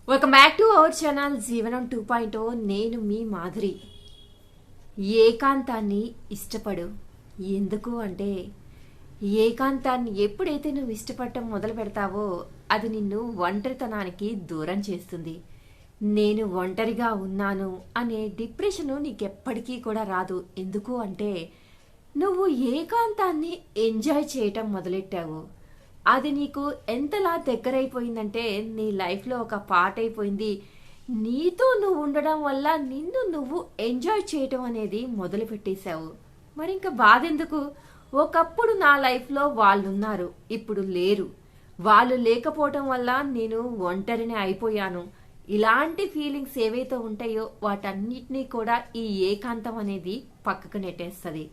Welcome back to our channel జీవనం 2.0. నేను మీ మాధురి. ఏకాంతాన్ని ఇష్టపడు. ఎందుకు అంటే ఏకాంతాన్ని ఎప్పుడైతే నువ్వు ఇష్టపడటం మొదలు పెడతావో అది నిన్ను ఒంటరితనానికి దూరం చేస్తుంది. నేను ఒంటరిగా ఉన్నాను అనే డిప్రెషను నీకెప్పటికీ కూడా రాదు. ఎందుకు అంటే నువ్వు ఏకాంతాన్ని ఎంజాయ్ చేయటం మొదలెట్టావు. అది నీకు ఎంతలా దగ్గరైపోయిందంటే నీ లైఫ్లో ఒక పార్ట్ అయిపోయింది. నీతో నువ్వు ఉండడం వల్ల నిన్ను నువ్వు ఎంజాయ్ చేయటం అనేది మొదలు పెట్టేశావు. మరి ఇంకా బాధ ఎందుకు? ఒకప్పుడు నా లైఫ్లో వాళ్ళు ఉన్నారు, ఇప్పుడు లేరు. వాళ్ళు లేకపోవటం వల్ల నేను ఒంటరిని అయిపోయాను. ఇలాంటి ఫీలింగ్స్ ఏవైతే ఉంటాయో వాటన్నిటినీ కూడా ఈ ఏకాంతం అనేది పక్కకు నెట్టేస్తుంది.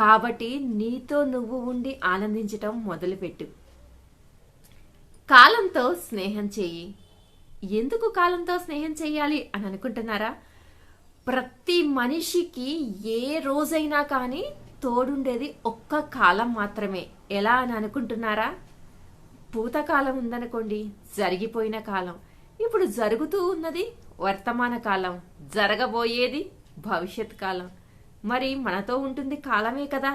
కాబట్టి నీతో నువ్వు ఉండి ఆనందించటం మొదలుపెట్టు. కాలంతో స్నేహం చెయ్యి. ఎందుకు కాలంతో స్నేహం చెయ్యాలి అని అనుకుంటున్నారా? ప్రతి మనిషికి ఏ రోజైనా కానీ తోడుండేది ఒక్క కాలం మాత్రమే. ఎలా అని అనుకుంటున్నారా? భూతకాలం ఉందనుకోండి, జరిగిపోయిన కాలం. ఇప్పుడు జరుగుతూ ఉన్నది వర్తమాన కాలం, జరగబోయేది భవిష్యత్ కాలం. మరి మనతో ఉంటుంది కాలమే కదా,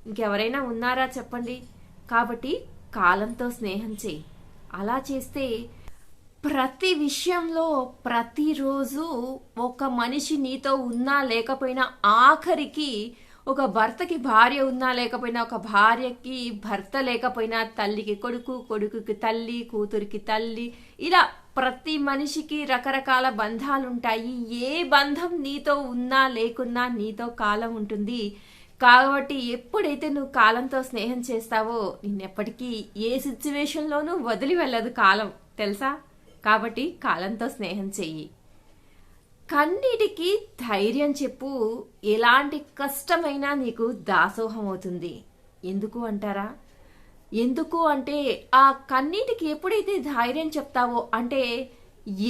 ఇంకెవరైనా ఉన్నారా చెప్పండి? కాబట్టి కాలంతో స్నేహం చెయ్యి. అలా చేస్తే ప్రతి విషయంలో ప్రతిరోజు ఒక మనిషి నీతో ఉన్నా లేకపోయినా, ఆఖరికి ఒక భర్తకి భార్య ఉన్నా లేకపోయినా, ఒక భార్యకి భర్త లేకపోయినా, తల్లికి కొడుకు, కొడుకుకి తల్లి, కూతురికి తల్లి, ఇలా ప్రతి మనిషికి రకరకాల బంధాలుంటాయి. ఏ బంధం నీతో ఉన్నా లేకున్నా నీతో కాలం ఉంటుంది. కాబట్టి ఎప్పుడైతే నువ్వు కాలంతో స్నేహం చేస్తావో నిన్నెప్పటికీ ఏ సిచ్యువేషన్లోనూ వదిలి వెళ్ళదు కాలం, తెలుసా? కాబట్టి కాలంతో స్నేహం చెయ్యి. కన్నీటికి ధైర్యం చెప్పు. ఎలాంటి కష్టమైనా నీకు దాసోహం అవుతుంది. ఎందుకు అంటారా? ఎందుకు అంటే ఆ కన్నీటికి ఎప్పుడైతే ధైర్యం చెప్తావో అంటే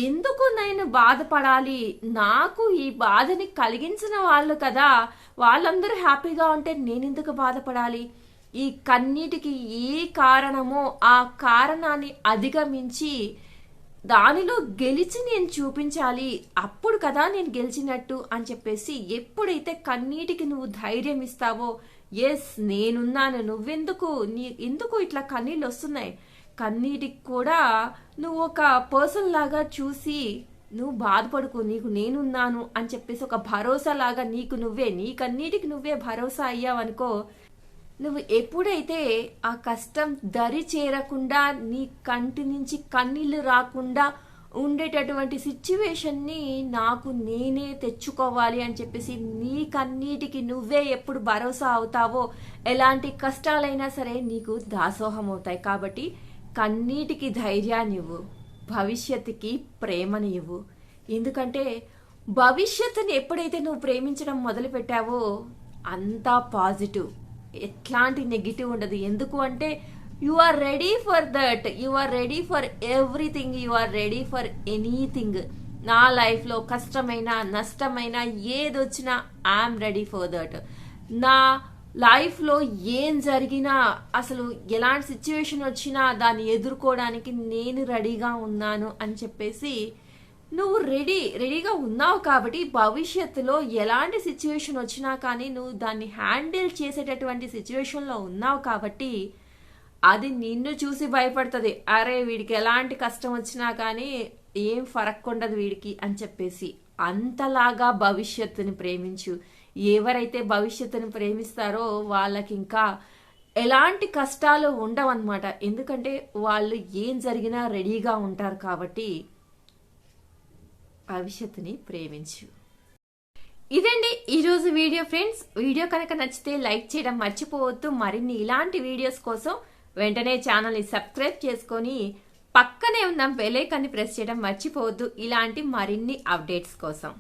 ఎందుకు నేను బాధపడాలి, నాకు ఈ బాధని కలిగించిన వాళ్ళు కదా, వాళ్ళందరూ హ్యాపీగా ఉంటే నేనెందుకు బాధపడాలి? ఈ కన్నీటికి ఏ కారణమో ఆ కారణాన్ని అధిగమించి దానిలో గెలిచి నేను చూపించాలి, అప్పుడు కదా నేను గెలిచినట్టు అని చెప్పేసి ఎప్పుడైతే కన్నీటికి నువ్వు ధైర్యం ఇస్తావో, ఎస్ నేనున్నాను, ఎందుకు ఇట్లా కన్నీళ్ళు వస్తున్నాయి, కన్నీటికి కూడా నువ్వు ఒక పర్సన్ లాగా చూసి నువ్వు బాధపడుకో, నీకు నేనున్నాను అని చెప్పేసి ఒక భరోసా లాగా నీ కన్నీటికి నువ్వే భరోసా అయ్యావనుకో, నువ్వు ఎప్పుడైతే ఆ కష్టం దరి చేరకుండా నీ కంటి నుంచి కన్నీళ్లు రాకుండా ఉండేటటువంటి సిచ్యువేషన్ని నాకు నేనే తెచ్చుకోవాలి అని చెప్పేసి నీ కన్నీటికి నువ్వే ఎప్పుడు భరోసా అవుతావో ఎలాంటి కష్టాలైనా సరే నీకు దాసోహం అవుతాయి. కాబట్టి కన్నీటికి ధైర్యాన్ని ఇవ్వు, భవిష్యత్తుకి ప్రేమని ఇవ్వు. ఎందుకంటే భవిష్యత్తుని ఎప్పుడైతే నువ్వు ప్రేమించడం మొదలు పెట్టావో అంతా పాజిటివ్, ఎట్లాంటి నెగిటివ్ ఉండదు. ఎందుకు అంటే you are ready for that, you are ready for everything, you are ready for anything. నా లైఫ్లో కష్టమైనా నష్టమైనా ఏదొచ్చినా ఐఎమ్ రెడీ ఫర్ దట్. నా లైఫ్లో ఏం జరిగినా, అసలు ఎలాంటి సిచ్యువేషన్ వచ్చినా దాన్ని ఎదుర్కోవడానికి నేను రెడీగా ఉన్నాను అని చెప్పేసి నువ్వు రెడీగా ఉన్నావు. కాబట్టి భవిష్యత్తులో ఎలాంటి సిచ్యువేషన్ వచ్చినా కానీ నువ్వు దాన్ని హ్యాండిల్ చేసేటటువంటి సిచ్యువేషన్లో ఉన్నావు. కాబట్టి అది నిన్ను చూసి భయపడుతుంది, అరే వీడికి ఎలాంటి కష్టం వచ్చినా కానీ ఏం ఫరక్ ఉండదు వీడికి అని చెప్పేసి. అంతలాగా భవిష్యత్తుని ప్రేమించు. ఎవరైతే భవిష్యత్తుని ప్రేమిస్తారో వాళ్ళకి ఇంకా ఎలాంటి కష్టాలు ఉండవన్నమాట. ఎందుకంటే వాళ్ళు ఏం జరిగినా రెడీగా ఉంటారు. కాబట్టి భవిష్యత్తుని ప్రేమించు. ఇదండి ఈరోజు వీడియో ఫ్రెండ్స్. వీడియో కనుక నచ్చితే లైక్ చేయడం మర్చిపోవద్దు. మరిన్ని ఇలాంటి వీడియోస్ కోసం వెంటనే ఛానల్ని సబ్స్క్రైబ్ చేసుకొని పక్కనే ఉన్న బెల్ ఐకాన్ని ప్రెస్ చేయడం మర్చిపోవద్దు, ఇలాంటి మరిన్ని అప్డేట్స్ కోసం.